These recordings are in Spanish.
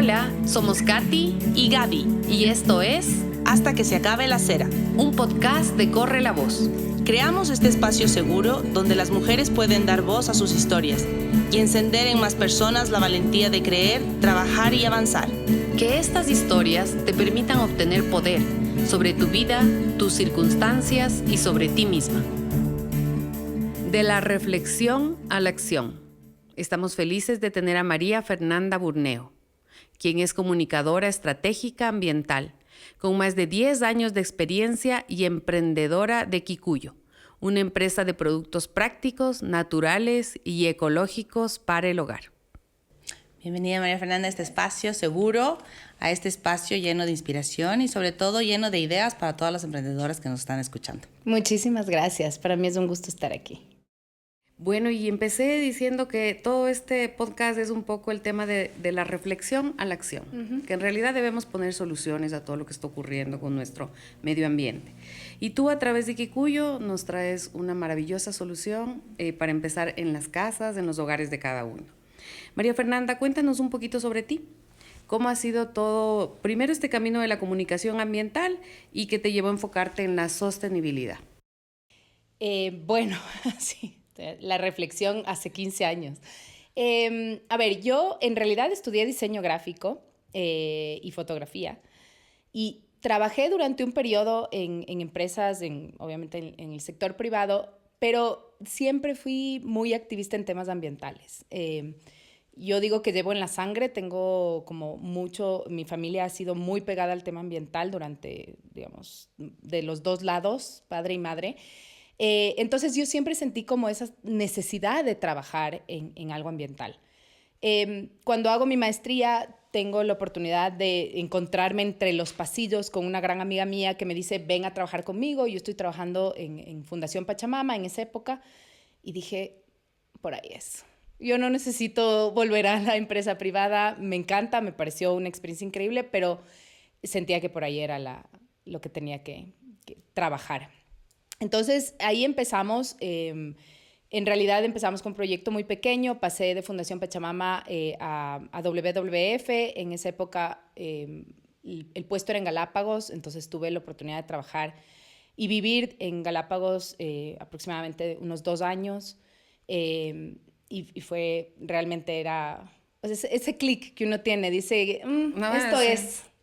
Hola, somos Katy y Gaby y esto es Hasta que se acabe la cera, un podcast de Corre la Voz. Creamos este espacio seguro donde las mujeres pueden dar voz a sus historias y encender en más personas la valentía de creer, trabajar y avanzar. Que estas historias te permitan obtener poder sobre tu vida, tus circunstancias y sobre ti misma. De la reflexión a la acción. Estamos felices de tener a María Fernanda Burneo, quien es comunicadora estratégica ambiental, con más de 10 años de experiencia y emprendedora de Kikuyo, una empresa de productos prácticos, naturales y ecológicos para el hogar. Bienvenida María Fernanda a este espacio seguro, a este espacio lleno de inspiración y sobre todo lleno de ideas para todas las emprendedoras que nos están escuchando. Muchísimas gracias, para mí es un gusto estar aquí. Bueno, y empecé diciendo que todo este podcast es un poco el tema de la reflexión a la acción, que en realidad debemos poner soluciones a todo lo que está ocurriendo con nuestro medio ambiente. Y tú a través de Kikuyo nos traes una maravillosa solución para empezar en las casas, en los hogares de cada uno. María Fernanda, cuéntanos un poquito sobre ti. ¿Cómo ha sido todo, primero este camino de la comunicación ambiental y qué te llevó a enfocarte en la sostenibilidad? Bueno, sí. La reflexión hace 15 años. A ver, yo en realidad estudié diseño gráfico y fotografía y trabajé durante un periodo en empresas, obviamente en el sector privado, pero siempre fui muy activista en temas ambientales. Yo digo que llevo en la sangre, tengo como mucho, mi familia ha sido muy pegada al tema ambiental durante, digamos, de los dos lados, padre y madre. Entonces yo siempre sentí como esa necesidad de trabajar en algo ambiental. Cuando hago mi maestría tengo la oportunidad de encontrarme entre los pasillos con una gran amiga mía que me dice ven a trabajar conmigo. Yo estoy trabajando en Fundación Pachamama en esa época y dije por ahí es. Yo no necesito volver a la empresa privada, me encanta, me pareció una experiencia increíble, pero sentía que por ahí era lo que tenía que trabajar. Entonces, ahí empezamos, en realidad empezamos con un proyecto muy pequeño, pasé de Fundación Pachamama a WWF, en esa época el puesto era en Galápagos, entonces tuve la oportunidad de trabajar y vivir en Galápagos aproximadamente unos 2 años, y fue, realmente era, pues ese clic que uno tiene, dice,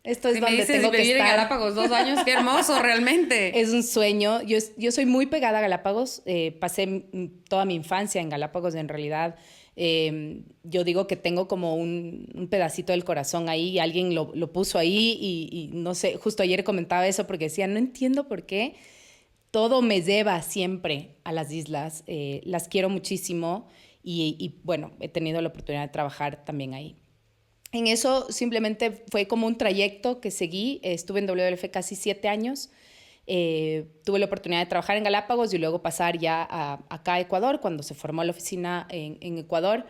Esto es si donde me dices tengo que vivir estar. En Galápagos 2 años, qué hermoso, realmente. Es un sueño. Yo soy muy pegada a Galápagos. Pasé toda mi infancia en Galápagos, en realidad. Yo digo que tengo como un pedacito del corazón ahí. Alguien lo puso ahí y no sé, justo ayer comentaba eso porque decía, no entiendo por qué todo me lleva siempre a las islas. Las quiero muchísimo y bueno, he tenido la oportunidad de trabajar también ahí. En eso simplemente fue como un trayecto que seguí. Estuve en WWF casi 7 años. Tuve la oportunidad de trabajar en Galápagos y luego pasar ya acá a Ecuador, cuando se formó la oficina en Ecuador,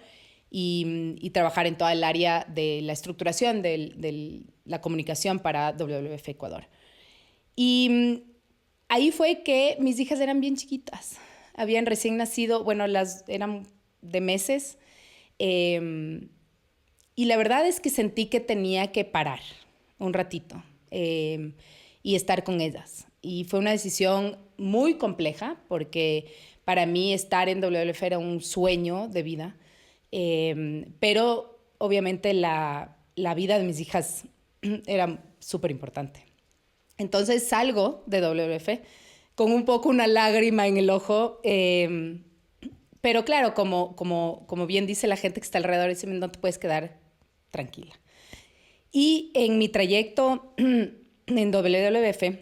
y trabajar en toda el área de la estructuración de la comunicación para WWF Ecuador. Y ahí fue que mis hijas eran bien chiquitas. Habían recién nacido, bueno, eran de meses. Y la verdad es que sentí que tenía que parar un ratito y estar con ellas. Y fue una decisión muy compleja porque para mí estar en WWF era un sueño de vida. Pero obviamente la vida de mis hijas era súper importante. Entonces salgo de WWF con un poco una lágrima en el ojo. Pero claro, como bien dice la gente que está alrededor, dice, no te puedes quedar tranquila. Y en mi trayecto en WWF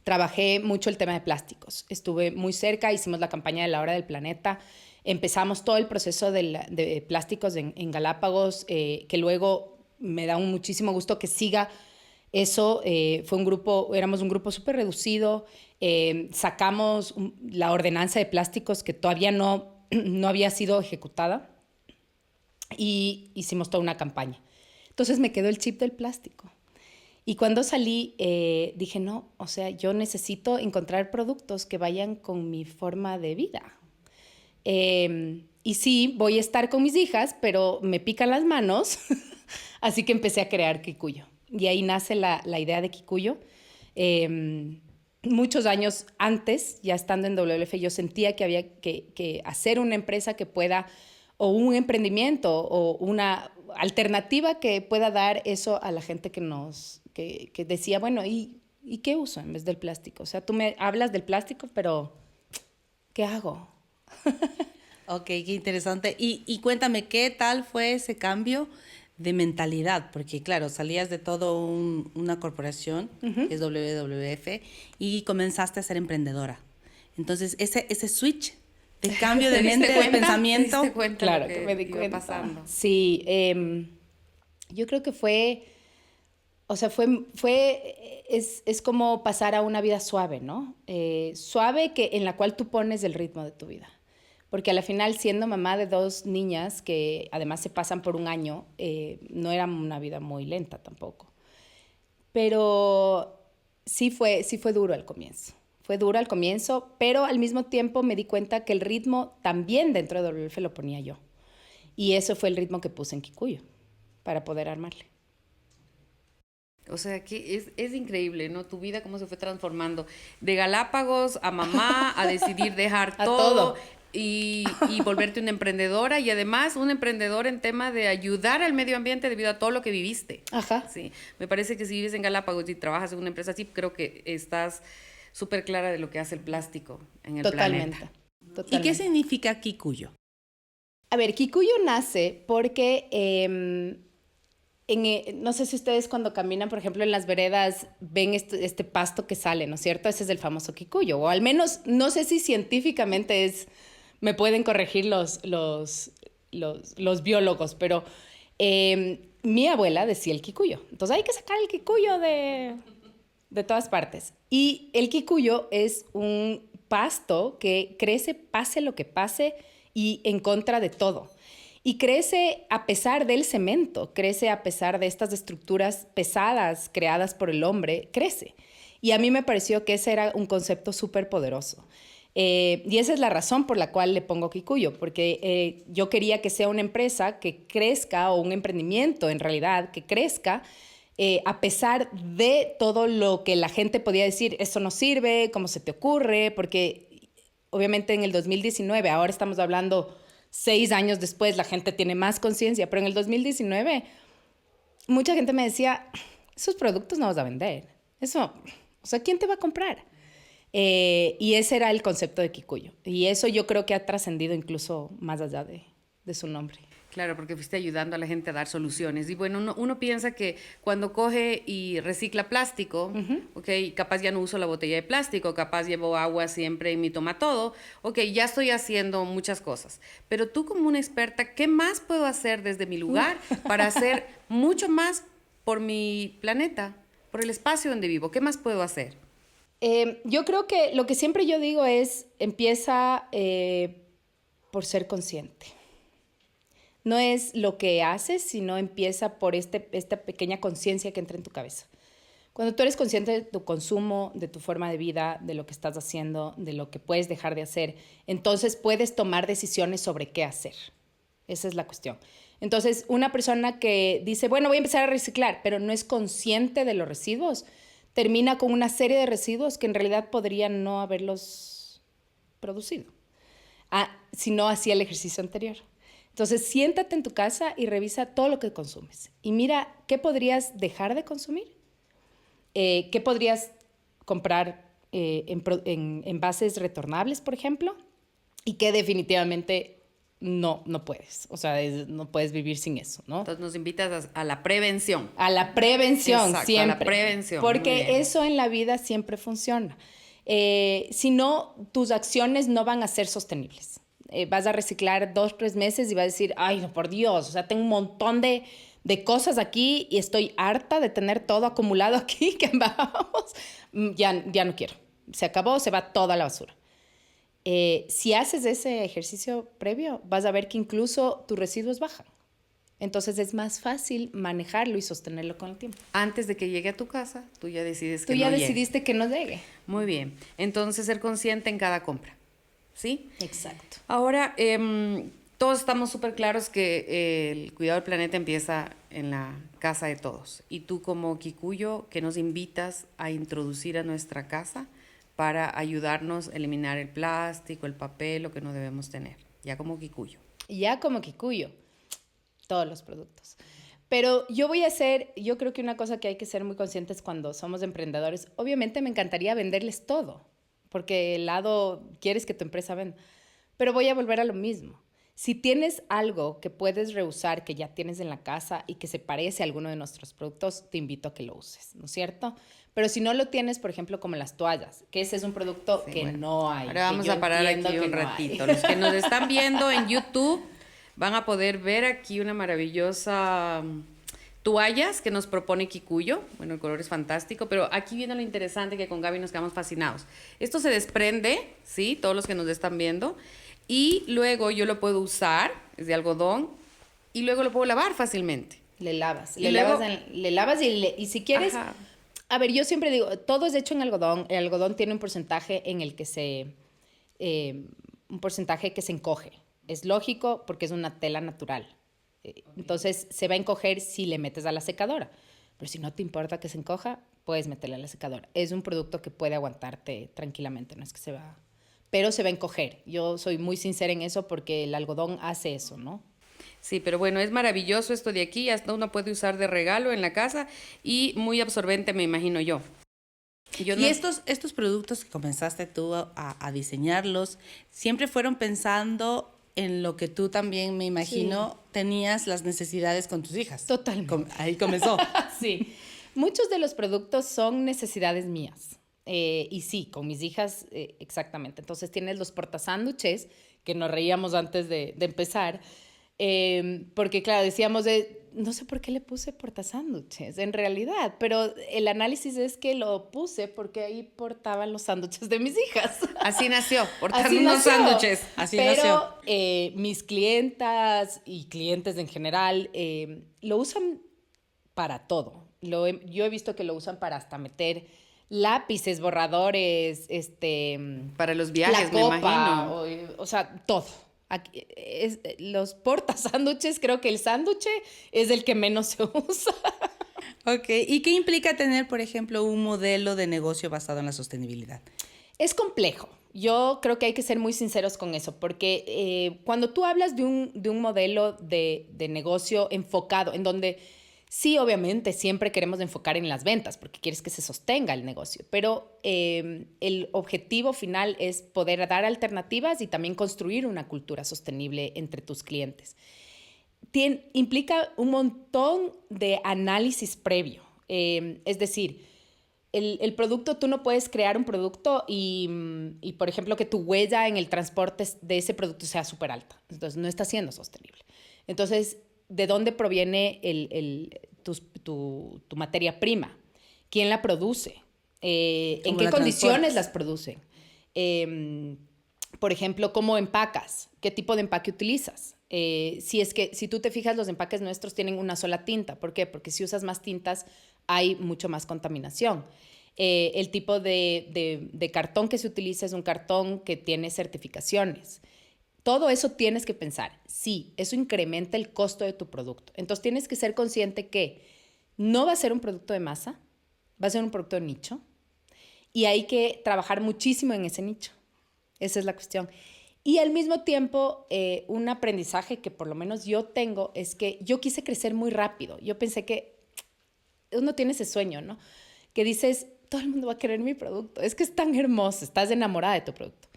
trabajé mucho el tema de plásticos. Estuve muy cerca, hicimos la campaña de la Hora del Planeta, empezamos todo el proceso de plásticos en Galápagos, que luego me da muchísimo gusto que siga eso. Éramos un grupo súper reducido, sacamos la ordenanza de plásticos que todavía no había sido ejecutada, y hicimos toda una campaña. Entonces me quedó el chip del plástico. Y cuando salí, dije, no, o sea, yo necesito encontrar productos que vayan con mi forma de vida. Y sí, voy a estar con mis hijas, pero me pican las manos Así que empecé a crear Kikuyo. Y ahí nace la idea de Kikuyo. Muchos años antes, ya estando en WF, yo sentía que había que hacer una empresa que pueda, o un emprendimiento, o una alternativa que pueda dar eso a la gente que decía, bueno, ¿y qué uso en vez del plástico? O sea, tú me hablas del plástico, pero ¿qué hago? Ok, qué interesante. Y cuéntame, ¿qué tal fue ese cambio de mentalidad? Porque claro, salías de todo una corporación, que es WWF, y comenzaste a ser emprendedora. Entonces, ese switch de cambio de mente, de pensamiento. ¿Te diste cuenta Claro, lo que me di iba cuenta. pasando? Sí, yo creo que fue, o sea, es como pasar a una vida suave, ¿no? Suave en la cual tú pones el ritmo de tu vida. Porque a la final, siendo mamá de 2 niñas que además se pasan por un año, no era una vida muy lenta tampoco. Pero sí fue duro al comienzo. Fue duro al comienzo, pero al mismo tiempo me di cuenta que el ritmo también dentro de WF lo ponía yo. Y eso fue el ritmo que puse en Kikuyo para poder armarle. O sea, que es increíble, ¿no? Tu vida cómo se fue transformando. De Galápagos a mamá, a decidir dejar A todo. todo. Y volverte una emprendedora y además una emprendedora en tema de ayudar al medio ambiente debido a todo lo que viviste. Ajá. Sí, me parece que si vives en Galápagos y trabajas en una empresa así, creo que estás súper clara de lo que hace el plástico en el planeta. Totalmente. ¿Y qué significa Kikuyo? A ver, Kikuyo nace porque no sé si ustedes cuando caminan, por ejemplo, en las veredas, ven este pasto que sale, ¿no es cierto? Ese es el famoso Kikuyo. O al menos, no sé si científicamente me pueden corregir los biólogos, pero mi abuela decía el Kikuyo. Entonces hay que sacar el Kikuyo de todas partes. Y el Kikuyo es un pasto que crece pase lo que pase y en contra de todo. Y crece a pesar del cemento, crece a pesar de estas estructuras pesadas creadas por el hombre, crece. Y a mí me pareció que ese era un concepto súper poderoso. Y esa es la razón por la cual le pongo Kikuyo, porque yo quería que sea una empresa que crezca, o un emprendimiento en realidad, que crezca a pesar de todo lo que la gente podía decir, eso no sirve, ¿cómo se te ocurre? Porque obviamente en el 2019, ahora estamos hablando 6 años después, la gente tiene más conciencia, pero en el 2019 mucha gente me decía, esos productos no vas a vender. Eso, o sea, ¿quién te va a comprar? Y ese era el concepto de Kikuyo. Y eso yo creo que ha trascendido incluso más allá de su nombre. Claro, porque fuiste ayudando a la gente a dar soluciones. Y bueno, uno piensa que cuando coge y recicla plástico, ok, capaz ya no uso la botella de plástico, capaz llevo agua siempre en mi toma todo, ok, ya estoy haciendo muchas cosas. Pero tú como una experta, ¿qué más puedo hacer desde mi lugar para hacer mucho más por mi planeta, por el espacio donde vivo? ¿Qué más puedo hacer? Yo creo que lo que siempre yo digo es, empieza por ser consciente. No es lo que haces, sino empieza por esta pequeña conciencia que entra en tu cabeza. Cuando tú eres consciente de tu consumo, de tu forma de vida, de lo que estás haciendo, de lo que puedes dejar de hacer, entonces puedes tomar decisiones sobre qué hacer. Esa es la cuestión. Entonces, una persona que dice, bueno, voy a empezar a reciclar, pero no es consciente de los residuos, termina con una serie de residuos que en realidad podrían no haberlos producido, si no hacía el ejercicio anterior. Entonces, siéntate en tu casa y revisa todo lo que consumes. Y mira, ¿qué podrías dejar de consumir? ¿Qué podrías comprar en envases retornables, por ejemplo? Y que definitivamente no puedes. O sea, no puedes vivir sin eso, ¿no? Entonces nos invitas a la prevención. A la prevención. Exacto, siempre. a la prevención. Porque eso en la vida siempre funciona. Si no, tus acciones no van a ser sostenibles. Vas a reciclar 2, 3 meses y vas a decir, ay, no, por Dios, o sea, tengo un montón de cosas aquí y estoy harta de tener todo acumulado aquí, que vamos, ya no quiero. Se acabó, se va toda la basura. Si haces ese ejercicio previo, vas a ver que incluso tus residuos bajan. Entonces es más fácil manejarlo y sostenerlo con el tiempo. Antes de que llegue a tu casa, tú ya decides que tú ya no decidiste llegue. que no llegue. Muy bien. Entonces ser consciente en cada compra. ¿Sí? Exacto. Ahora, todos estamos súper claros que el cuidado del planeta empieza en la casa de todos. Y tú como Kikuyo, que nos invitas a introducir a nuestra casa para ayudarnos a eliminar el plástico, el papel, lo que no debemos tener, ya como Kikuyo. Ya como Kikuyo, todos los productos. Pero yo creo que una cosa que hay que ser muy conscientes cuando somos emprendedores, obviamente me encantaría venderles todo, porque el lado quieres que tu empresa venda, pero voy a volver a lo mismo. Si tienes algo que puedes reusar, que ya tienes en la casa y que se parece a alguno de nuestros productos, te invito a que lo uses, ¿no es cierto? Pero si no lo tienes, por ejemplo, como las toallas, que ese es un producto no hay. Ahora vamos a parar aquí un ratito. Los que nos están viendo en YouTube van a poder ver aquí una maravillosa toallas que nos propone Kikuyo. Bueno, el color es fantástico, pero aquí viene lo interesante que con Gaby nos quedamos fascinados. Esto se desprende, ¿sí? Todos los que nos están viendo. Y luego yo lo puedo usar, es de algodón, y luego lo puedo lavar fácilmente. Le lavas y si quieres... Ajá. A ver, yo siempre digo, todo es hecho en algodón. El algodón tiene un porcentaje en el que un porcentaje que se encoge. Es lógico porque es una tela natural. Entonces, se va a encoger si le metes a la secadora. Pero si no te importa que se encoja, puedes meterle a la secadora. Es un producto que puede aguantarte tranquilamente, no es que se va... Pero se va a encoger. Yo soy muy sincera en eso porque el algodón hace eso, ¿no? Sí, pero bueno, es maravilloso esto de aquí, hasta uno puede usar de regalo en la casa y muy absorbente, me imagino yo. Y estos productos que comenzaste tú a diseñarlos, ¿siempre fueron pensando en lo que tú también, me imagino, tenías las necesidades con tus hijas? Totalmente. Ahí comenzó. Sí. Muchos de los productos son necesidades mías. Y sí, con mis hijas, exactamente. Entonces tienes los portasándwiches, que nos reíamos antes de empezar, porque claro, decíamos no sé por qué le puse portasándwiches, en realidad, pero el análisis es que lo puse porque ahí portaban los sándwiches de mis hijas. Así nació, portando unos sándwiches. Así nació. Mis clientas y clientes en general lo usan para todo. Yo he visto que lo usan para hasta meter lápices, borradores, para los viajes, la copa, me imagino. O sea, todo. Aquí, los portasándwiches, creo que el sándwich es el que menos se usa. Ok, ¿y qué implica tener, por ejemplo, un modelo de negocio basado en la sostenibilidad? Es complejo. Yo creo que hay que ser muy sinceros con eso, porque cuando tú hablas de un modelo de negocio enfocado, en donde sí, obviamente, siempre queremos enfocar en las ventas, porque quieres que se sostenga el negocio, pero el objetivo final es poder dar alternativas y también construir una cultura sostenible entre tus clientes. Implica un montón de análisis previo, es decir, el producto, tú no puedes crear un producto y, por ejemplo, que tu huella en el transporte de ese producto sea súper alta. Entonces, no está siendo sostenible. Entonces, ¿de dónde proviene tu materia prima? ¿Quién la produce? ¿En qué condiciones las producen? Por ejemplo, ¿cómo empacas? ¿Qué tipo de empaque utilizas? Si tú te fijas, los empaques nuestros tienen una sola tinta. ¿Por qué? Porque si usas más tintas, hay mucho más contaminación. El tipo de cartón que se utiliza es un cartón que tiene certificaciones. Todo eso tienes que pensar. Sí, eso incrementa el costo de tu producto. Entonces tienes que ser consciente que no va a ser un producto de masa, va a ser un producto de nicho y hay que trabajar muchísimo en ese nicho. Esa es la cuestión. Y al mismo tiempo, un aprendizaje que por lo menos yo tengo es que yo quise crecer muy rápido. Yo pensé que uno tiene ese sueño, ¿no? Que dices, todo el mundo va a querer mi producto. Es que es tan hermoso, estás enamorada de tu producto.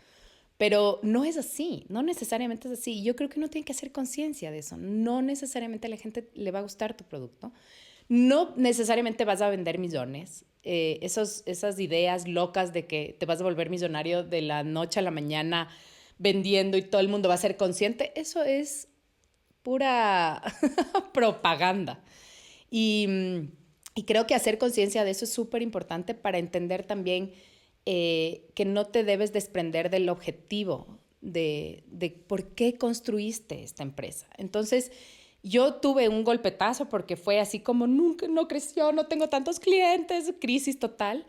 Pero no es así, no necesariamente es así. Yo creo que uno tiene que hacer conciencia de eso. No necesariamente a la gente le va a gustar tu producto. No necesariamente vas a vender millones. Esas ideas locas de que te vas a volver millonario de la noche a la mañana vendiendo y todo el mundo va a ser consciente, eso es pura propaganda. Y creo que hacer conciencia de eso es súper importante para entender también que no te debes desprender del objetivo de por qué construiste esta empresa. Entonces, yo tuve un golpetazo porque fue así como nunca, no creció, no tengo tantos clientes, crisis total.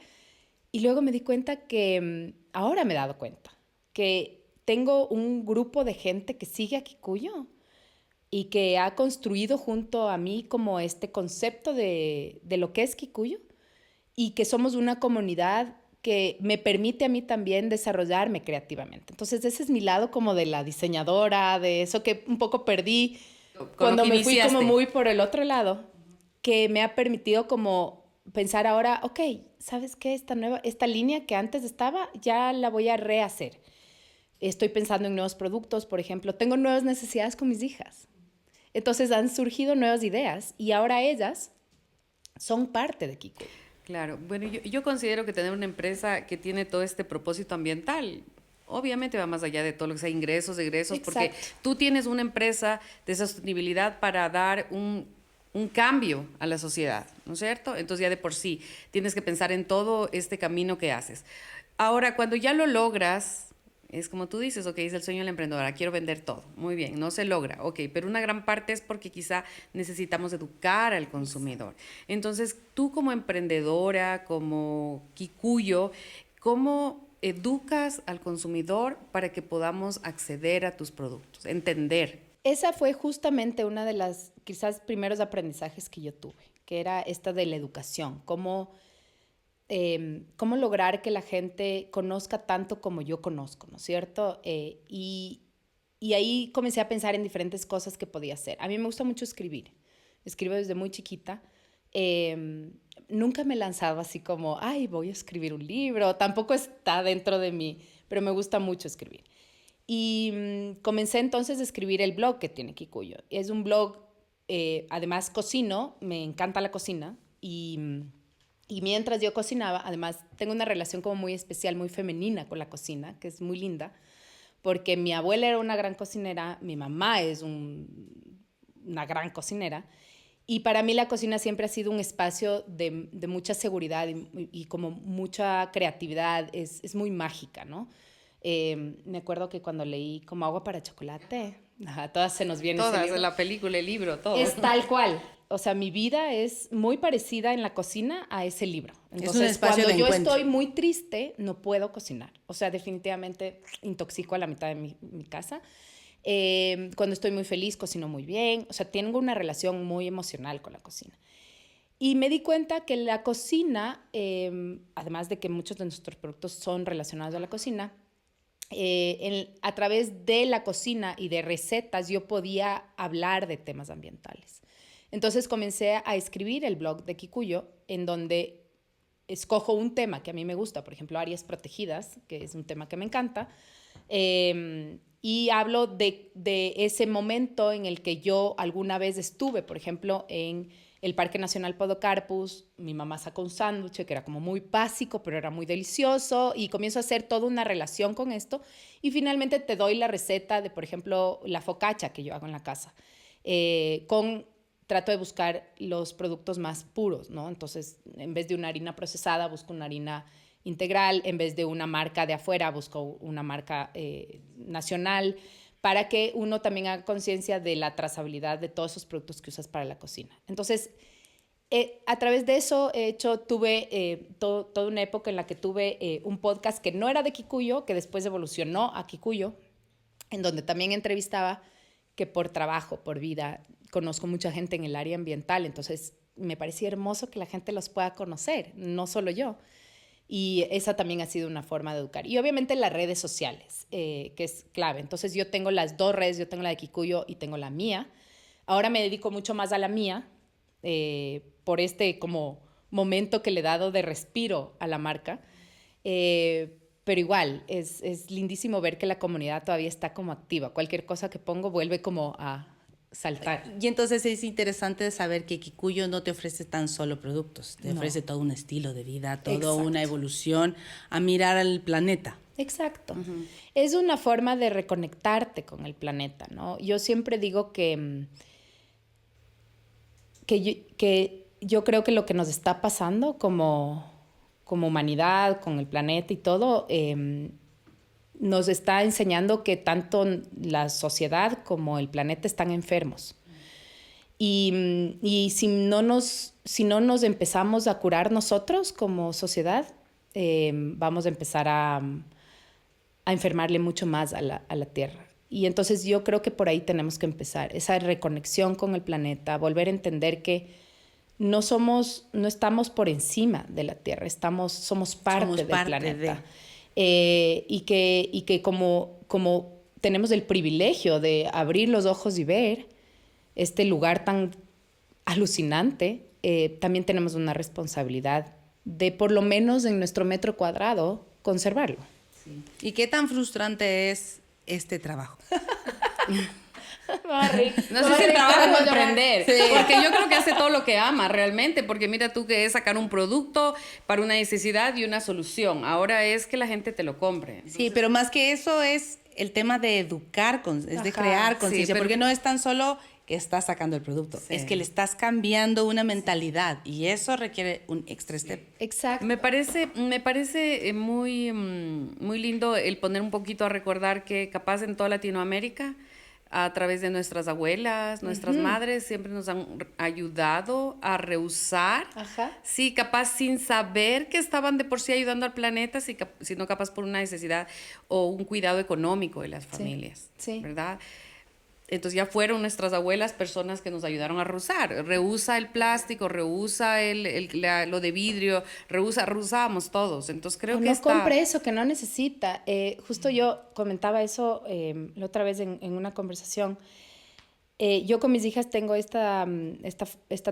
Y luego me di cuenta que, ahora me he dado cuenta, que tengo un grupo de gente que sigue a Kikuyo y que ha construido junto a mí como este concepto de lo que es Kikuyu y que somos una comunidad que me permite a mí también desarrollarme creativamente. Entonces ese es mi lado como de la diseñadora, de eso que un poco perdí cuando me fui como muy por el otro lado, que me ha permitido como pensar ahora, ok, ¿sabes qué? Esta línea que antes estaba, ya la voy a rehacer. Estoy pensando en nuevos productos, por ejemplo. Tengo nuevas necesidades con mis hijas. Entonces han surgido nuevas ideas y ahora ellas son parte de Kikuyu. Claro, bueno, yo considero que tener una empresa que tiene todo este propósito ambiental, obviamente va más allá de todo lo que sea ingresos, egresos, porque tú tienes una empresa de sostenibilidad para dar un cambio a la sociedad, ¿no es cierto? Entonces ya de por sí tienes que pensar en todo este camino que haces. Ahora, cuando ya lo logras, es como tú dices, ok, es el sueño de la emprendedora, quiero vender todo, muy bien, no se logra, ok, pero una gran parte es porque quizá necesitamos educar al consumidor. Entonces, tú como emprendedora, como Kikuyo, ¿cómo educas al consumidor para que podamos acceder a tus productos, entender? Esa fue justamente una de las quizás primeros aprendizajes que yo tuve, que era esta de la educación, cómo lograr que la gente conozca tanto como yo conozco, ¿no es cierto? Y ahí comencé a pensar en diferentes cosas que podía hacer. A mí me gusta mucho escribir. Escribo desde muy chiquita. Nunca me he lanzado así como, ay, voy a escribir un libro. Tampoco está dentro de mí, pero me gusta mucho escribir. Y comencé entonces a escribir el blog que tiene Kikuyu. Es un blog, además cocino, me encanta la cocina y mientras yo cocinaba, además tengo una relación como muy especial, muy femenina con la cocina, que es muy linda, porque mi abuela era una gran cocinera, mi mamá es una gran cocinera, y para mí la cocina siempre ha sido un espacio de mucha seguridad y como mucha creatividad, es muy mágica, ¿no? Me acuerdo que cuando leí como Agua para Chocolate, todas se nos viene todas, ese libro. la película, el libro, todo. Es tal cual. O sea, mi vida es muy parecida en la cocina a ese libro. Entonces, es un espacio cuando de yo encuentro. estoy muy triste, no puedo cocinar. O sea, definitivamente intoxico a la mitad de mi casa. Cuando estoy muy feliz, cocino muy bien. O sea, tengo una relación muy emocional con la cocina. Y me di cuenta que la cocina, además de que muchos de nuestros productos son relacionados a la cocina, a través de la cocina y de recetas yo podía hablar de temas ambientales. Entonces comencé a escribir el blog de Kikuyu, en donde escojo un tema que a mí me gusta, por ejemplo, áreas protegidas, que es un tema que me encanta, y hablo de ese momento en el que yo alguna vez estuve, por ejemplo, en el Parque Nacional Podocarpus. Mi mamá sacó un sándwich que era como muy básico, pero era muy delicioso, y comienzo a hacer toda una relación con esto, y finalmente te doy la receta de, por ejemplo, la focaccia que yo hago en la casa, trato de buscar los productos más puros, ¿no? Entonces, en vez de una harina procesada, busco una harina integral, en vez de una marca de afuera, busco una marca nacional, para que uno también haga conciencia de la trazabilidad de todos esos productos que usas para la cocina. Entonces, a través de eso tuve toda una época en la que tuve un podcast que no era de Kikuyu, que después evolucionó a Kikuyu, en donde también entrevistaba, que por trabajo, por vida, conozco mucha gente en el área ambiental, entonces me parecía hermoso que la gente los pueda conocer, no solo yo. Y esa también ha sido una forma de educar. Y obviamente las redes sociales, que es clave. Entonces yo tengo las dos redes, yo tengo la de Kikuyu y tengo la mía. Ahora me dedico mucho más a la mía, por este como momento que le he dado de respiro a la marca. Pero igual, es lindísimo ver que la comunidad todavía está como activa. Cualquier cosa que pongo vuelve como a saltar. Y entonces es interesante saber que Kikuyu no te ofrece tan solo productos, te ofrece todo un estilo de vida, toda una evolución a mirar al planeta. Exacto. Es una forma de reconectarte con el planeta, ¿no? Yo siempre digo que yo creo que lo que nos está pasando como humanidad, con el planeta y todo, nos está enseñando que tanto la sociedad como el planeta están enfermos. Y si no nos empezamos a curar nosotros como sociedad, vamos a empezar a enfermarle mucho más a la tierra. Y entonces yo creo que por ahí tenemos que empezar, esa reconexión con el planeta, volver a entender que no estamos por encima de la Tierra, somos parte del planeta. Y que como tenemos el privilegio de abrir los ojos y ver este lugar tan alucinante, también tenemos una responsabilidad de, por lo menos en nuestro metro cuadrado, conservarlo. Sí. ¿Y qué tan frustrante es este trabajo? No sé si el trabajo es emprender, sí. Porque yo creo que hace todo lo que ama realmente, porque mira tú que es sacar un producto para una necesidad y una solución. Ahora es que la gente te lo compre. Entonces, sí, pero más que eso es el tema de educar, es de crear conciencia, sí, porque no es tan solo que estás sacando el producto, sí. Es que le estás cambiando una mentalidad y eso requiere un extra step. Exacto. Me parece muy, muy lindo el poner un poquito a recordar que capaz en toda Latinoamérica, a través de nuestras abuelas, nuestras madres, siempre nos han ayudado a reusar, sí, capaz sin saber que estaban de por sí ayudando al planeta, sino capaz por una necesidad o un cuidado económico de las familias, sí. ¿Verdad? Entonces ya fueron nuestras abuelas personas que nos ayudaron a reusar. Reusa el plástico, reusa lo de vidrio, reusábamos todos. Entonces creo que no compre eso que no necesita. Justo yo comentaba eso la otra vez en una conversación. Yo con mis hijas tengo esta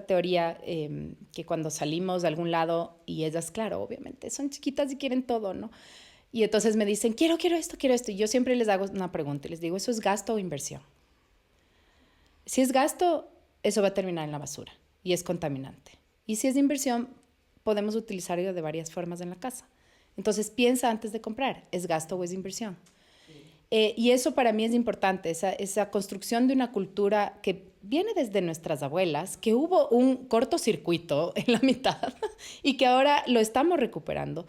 teoría que cuando salimos de algún lado y ellas, claro, obviamente, son chiquitas y quieren todo, ¿no? Y entonces me dicen, quiero esto. Y yo siempre les hago una pregunta y les digo, ¿eso es gasto o inversión? Si es gasto, eso va a terminar en la basura y es contaminante. Y si es inversión, podemos utilizarlo de varias formas en la casa. Entonces, piensa antes de comprar, ¿es gasto o es inversión? Y eso para mí es importante, esa construcción de una cultura que viene desde nuestras abuelas, que hubo un cortocircuito en la mitad y que ahora lo estamos recuperando.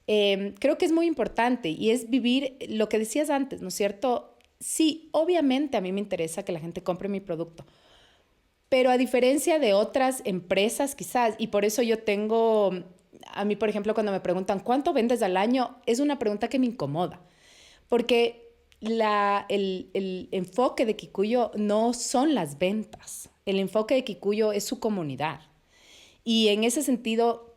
Creo que es muy importante y es vivir lo que decías antes, ¿no es cierto? Sí, obviamente a mí me interesa que la gente compre mi producto, pero a diferencia de otras empresas quizás, y por eso yo tengo, a mí por ejemplo cuando me preguntan ¿cuánto vendes al año? Es una pregunta que me incomoda, porque el enfoque de Kikuyo no son las ventas, el enfoque de Kikuyo es su comunidad. Y en ese sentido,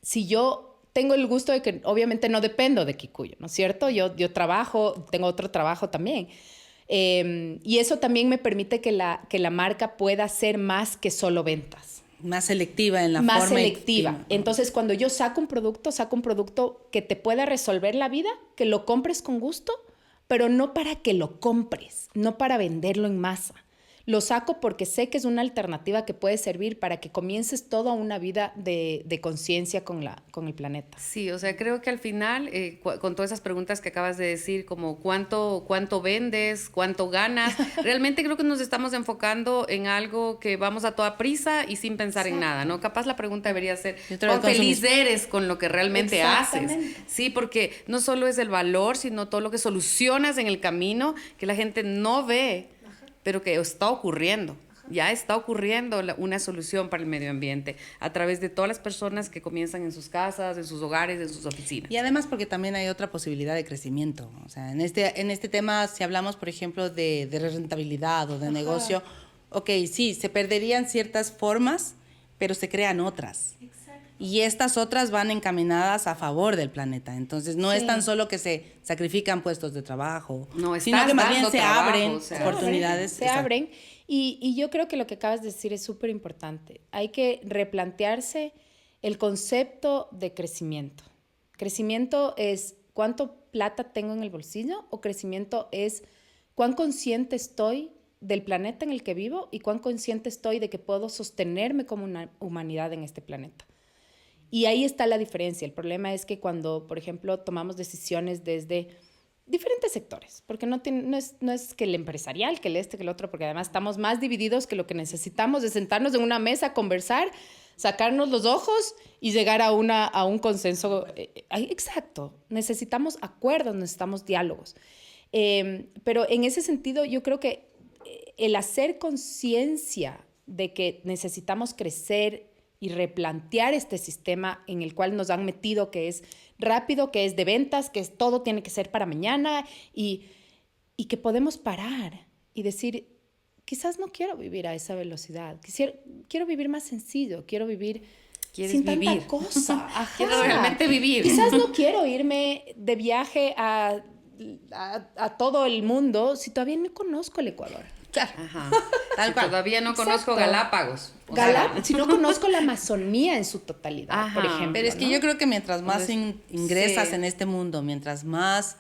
si yo tengo el gusto de que obviamente no dependo de Kikuyo, ¿no es cierto? Yo trabajo, tengo otro trabajo también. Y eso también me permite que la marca pueda ser más que solo ventas. Más selectiva en la forma. Más selectiva. Entonces, cuando yo saco un producto que te pueda resolver la vida, que lo compres con gusto, pero no para que lo compres, no para venderlo en masa. Lo saco porque sé que es una alternativa que puede servir para que comiences toda una vida de conciencia con el planeta. Sí, o sea, creo que al final, con todas esas preguntas que acabas de decir, como cuánto vendes, cuánto ganas, realmente creo que nos estamos enfocando en algo que vamos a toda prisa y sin pensar en nada, ¿no? Capaz la pregunta debería ser, ¿cuán feliz eres con lo que realmente haces? Sí, porque no solo es el valor, sino todo lo que solucionas en el camino que la gente no ve, pero que está ocurriendo. Ya está ocurriendo una solución para el medio ambiente a través de todas las personas que comienzan en sus casas, en sus hogares, en sus oficinas. Y además porque también hay otra posibilidad de crecimiento. O sea, en este tema, si hablamos, por ejemplo, de rentabilidad o de negocio, ok, sí, se perderían ciertas formas, pero se crean otras. Y estas otras van encaminadas a favor del planeta. Entonces, no es tan solo que se sacrifican puestos de trabajo, sino que más bien se abren oportunidades. Se abren. Y yo creo que lo que acabas de decir es súper importante. Hay que replantearse el concepto de crecimiento. Crecimiento es cuánto plata tengo en el bolsillo, o crecimiento es cuán consciente estoy del planeta en el que vivo y cuán consciente estoy de que puedo sostenerme como una humanidad en este planeta. Y ahí está la diferencia. El problema es que cuando, por ejemplo, tomamos decisiones desde diferentes sectores, porque no es que el empresarial, que el que el otro, porque además estamos más divididos que lo que necesitamos de sentarnos en una mesa, conversar, sacarnos los ojos y llegar a un consenso. Exacto. Necesitamos acuerdos, necesitamos diálogos. Pero en ese sentido, yo creo que el hacer conciencia de que necesitamos crecer y replantear este sistema en el cual nos han metido, que es rápido, que es de ventas, que todo tiene que ser para mañana, y y que podemos parar y decir, quizás no quiero vivir a esa velocidad, quiero vivir más sencillo, quiero vivir sin vivir. tanta cosa. Ajá. Quiero realmente vivir. Quizás no quiero irme de viaje a todo el mundo si todavía no conozco el Ecuador. Claro. Ajá. Tal Si cual. todavía no conozco Exacto. Galápagos. O sea, Si no conozco la Amazonía en su totalidad, Ajá. por ejemplo. Pero es que ¿no? yo creo que mientras más ingresas sí. en este mundo, mientras más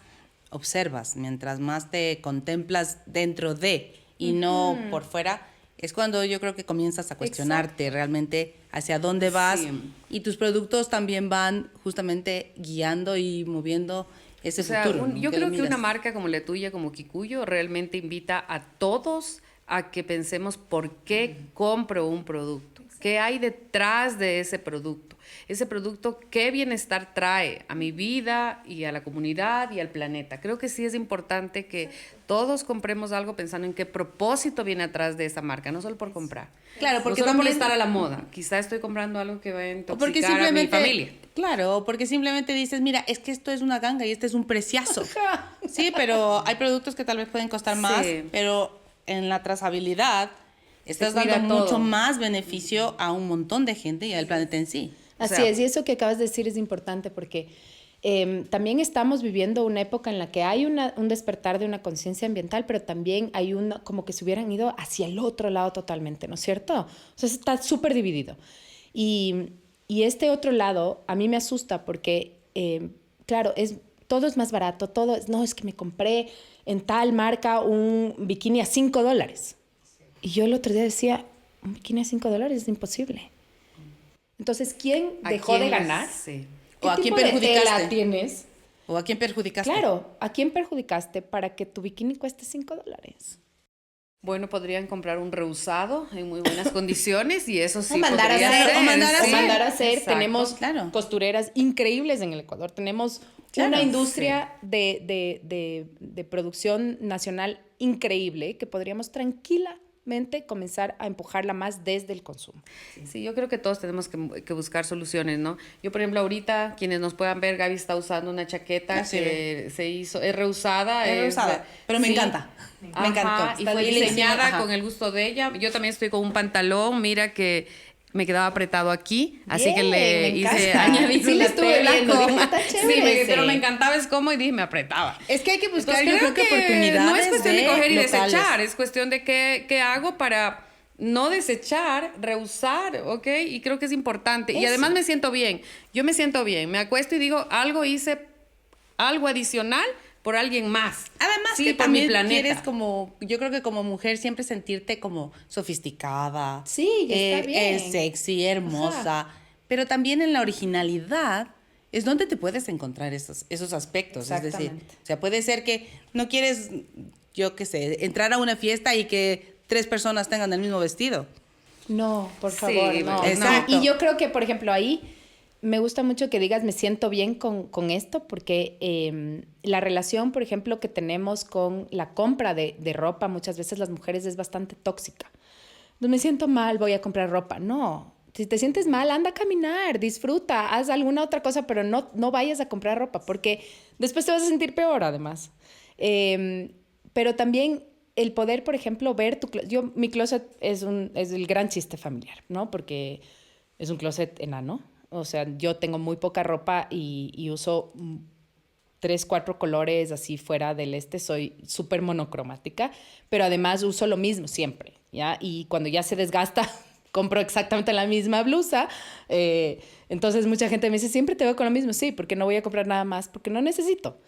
observas, mientras más te contemplas dentro de y no por fuera, es cuando yo creo que comienzas a cuestionarte realmente hacia dónde vas, Sí. y tus productos también van justamente guiando y moviendo ese O sea, futuro. ¿no? yo lo creo que miras. una marca como la tuya, como Kikuyo, realmente invita a todos a que pensemos por qué compro un producto, qué hay detrás de ese producto, qué bienestar trae a mi vida y a la comunidad y al planeta. Creo que sí es importante que todos compremos algo pensando en qué propósito viene atrás de esa marca, no solo por comprar. Claro, porque no solo por también- estar a la moda. Quizá estoy comprando algo que va a O porque intoxicar a mi simplemente, familia. claro, porque simplemente dices, mira, es que esto es una ganga y este es un preciazo. Sí, pero hay productos que tal vez pueden costar más, Sí. pero en la trazabilidad estás cuida dando todo. mucho más beneficio a un montón de gente y al planeta en sí. O Así sea, es, y eso que acabas de decir es importante porque también estamos viviendo una época en la que hay un despertar de una conciencia ambiental, pero también hay como que se hubieran ido hacia el otro lado totalmente, ¿no es cierto? O sea, está súper dividido. Y este otro lado a mí me asusta porque, claro, todo es más barato, no, es que me compré en tal marca un bikini a $5. Y yo el otro día decía, un bikini a $5 es imposible. Entonces, ¿quién ¿a dejó quién de les- ganar? Sí. ¿O a ¿Qué quién tipo de perjudicaste? tela tienes? ¿O a quién perjudicaste? Claro, ¿a quién perjudicaste para que tu bikini cueste $5? Bueno, podrían comprar un reusado en muy buenas condiciones y eso sí O mandar a podría hacer, ser, o mandar a sí. hacer. mandar a hacer. Exacto. Tenemos Claro. costureras increíbles en el Ecuador. Tenemos Claro, una industria de producción nacional increíble que podríamos tranquilamente comenzar a empujarla más desde el consumo. Sí, yo creo que todos tenemos que buscar soluciones, ¿no? Yo, por ejemplo, ahorita, quienes nos puedan ver, Gaby está usando una chaqueta Ah, sí. que se hizo, es reusada. Es reusada, pero me encanta. Me Ajá, encantó. y Está fue lindísima, diseñada ajá. con el gusto de ella. Yo también estoy con un pantalón, mira que me quedaba apretado aquí, así que Bien, le me hice encanta. añadir Sí, le una estuve tela viendo, con- dije, está chévere Sí, ese. pero me encantaba, es cómo, y dije, me apretaba. Es que hay que buscar, Entonces, yo creo que oportunidades no es cuestión de coger y locales. desechar, es cuestión de qué hago para no desechar, reusar, ¿ok? Y creo que es importante. Y Eso. además me siento bien. Yo me siento bien. Me acuesto y digo, hice algo adicional por alguien más. Además Sí, que por mi también planeta. quieres como, yo creo que como mujer siempre sentirte como sofisticada. Sí, y está bien. Sexy, hermosa. Ajá. Pero también en la originalidad es donde te puedes encontrar esos aspectos. Es decir, Exactamente. o sea, puede ser que no quieres, yo qué sé, entrar a una fiesta y que 3 personas tengan el mismo vestido. No, por Sí, favor, no. exacto. Y yo creo que, por ejemplo, ahí me gusta mucho que digas, me siento bien con esto, porque la relación, por ejemplo, que tenemos con la compra de ropa, muchas veces las mujeres es bastante tóxica. No me siento mal, voy a comprar ropa. No, si te sientes mal, anda a caminar, disfruta, haz alguna otra cosa, pero no vayas a comprar ropa, porque después te vas a sentir peor, además. Pero también el poder, por ejemplo, ver tu closet. Mi closet es el gran chiste familiar, ¿no? Porque es un closet enano. O sea, yo tengo muy poca ropa y uso 3, 4 colores así fuera del soy súper monocromática, pero además uso lo mismo siempre, ¿ya? Y cuando ya se desgasta, compro exactamente la misma blusa. Entonces mucha gente me dice, siempre te veo con lo mismo. Sí, porque no voy a comprar nada más, porque no necesito.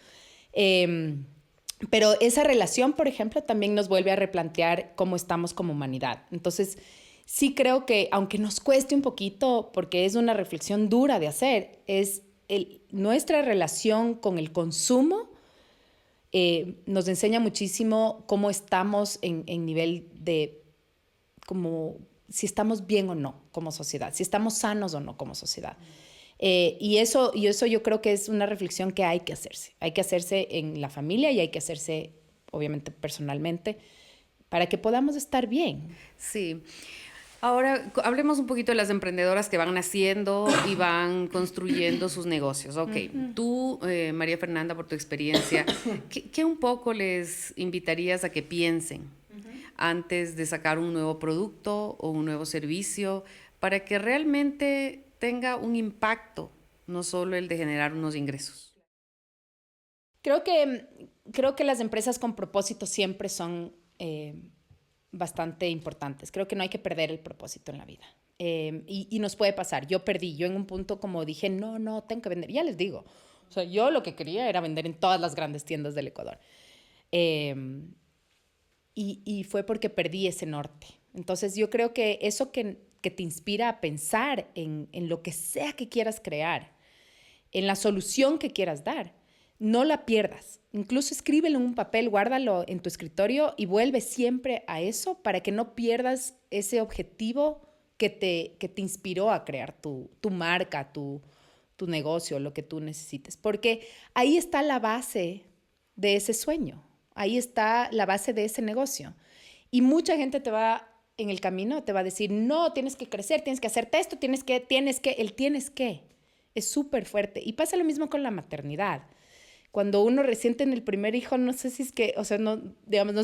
Pero esa relación, por ejemplo, también nos vuelve a replantear cómo estamos como humanidad. Entonces, sí creo que, aunque nos cueste un poquito, porque es una reflexión dura de hacer, es nuestra relación con el consumo nos enseña muchísimo cómo estamos en nivel de, como, si estamos bien o no como sociedad, si estamos sanos o no como sociedad. Y eso yo creo que es una reflexión que hay que hacerse. Hay que hacerse en la familia y hay que hacerse, obviamente, personalmente, para que podamos estar bien. Sí. Ahora, hablemos un poquito de las emprendedoras que van naciendo y van construyendo sus negocios. Ok, tú, María Fernanda, por tu experiencia, ¿qué un poco les invitarías a que piensen antes de sacar un nuevo producto o un nuevo servicio para que realmente tenga un impacto, no solo el de generar unos ingresos? Creo que las empresas con propósito siempre son bastante importantes. Creo que no hay que perder el propósito en la vida. Y nos puede pasar. Yo en un punto como dije, no, tengo que vender. Ya les digo. O sea, yo lo que quería era vender en todas las grandes tiendas del Ecuador. Y fue porque perdí ese norte. Entonces yo creo que eso que te inspira a pensar en lo que sea que quieras crear, en la solución que quieras dar, no la pierdas. Incluso escríbelo en un papel, guárdalo en tu escritorio y vuelve siempre a eso para que no pierdas ese objetivo que te inspiró a crear tu marca, tu negocio, lo que tú necesites. Porque ahí está la base de ese sueño. Ahí está la base de ese negocio. Y mucha gente en el camino te va a decir, no, tienes que crecer, tienes que hacerte esto, tienes que. El tienes que. Es súper fuerte. Y pasa lo mismo con la maternidad. Cuando uno recién tiene el primer hijo, no sé si es que, o sea, no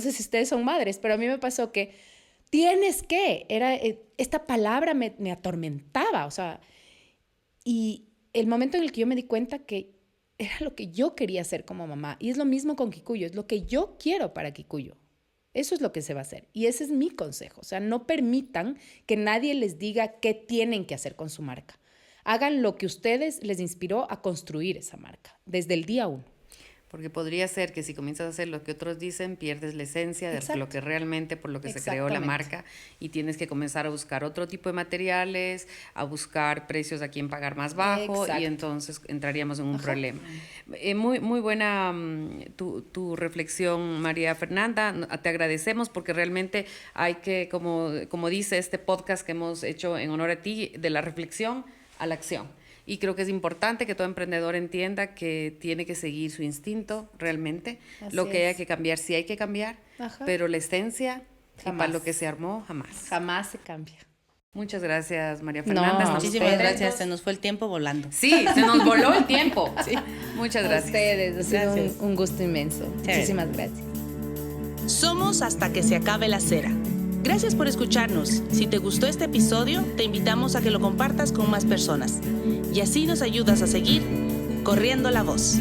sé si ustedes son madres, pero a mí me pasó que tienes que, esta palabra me atormentaba, o sea, y el momento en el que yo me di cuenta que era lo que yo quería hacer como mamá, y es lo mismo con Kikuyo, es lo que yo quiero para Kikuyo. Eso es lo que se va a hacer, y ese es mi consejo, o sea, no permitan que nadie les diga qué tienen que hacer con su marca. Hagan lo que ustedes les inspiró a construir esa marca, desde el día 1. Porque podría ser que si comienzas a hacer lo que otros dicen, pierdes la esencia de lo que realmente, por lo que se creó la marca, y tienes que comenzar a buscar otro tipo de materiales, a buscar precios a quien pagar más bajo, y entonces entraríamos en un problema. Muy buena tu reflexión, María Fernanda. Te agradecemos porque realmente hay que, como dice este podcast que hemos hecho en honor a ti, de la reflexión a la acción. Y creo que es importante que todo emprendedor entienda que tiene que seguir su instinto realmente. Lo que haya que cambiar, sí hay que cambiar, pero la esencia, y para lo que se armó, jamás. Jamás se cambia. Muchas gracias, María Fernanda. No, muchísimas gracias. Se nos fue el tiempo volando. Sí, se nos voló el tiempo. Sí. Muchas gracias. A ustedes, ha sido un gusto inmenso. Chévere. Muchísimas gracias. Somos Hasta que se acabe la cera. Gracias por escucharnos. Si te gustó este episodio, te invitamos a que lo compartas con más personas. Y así nos ayudas a seguir corriendo la voz.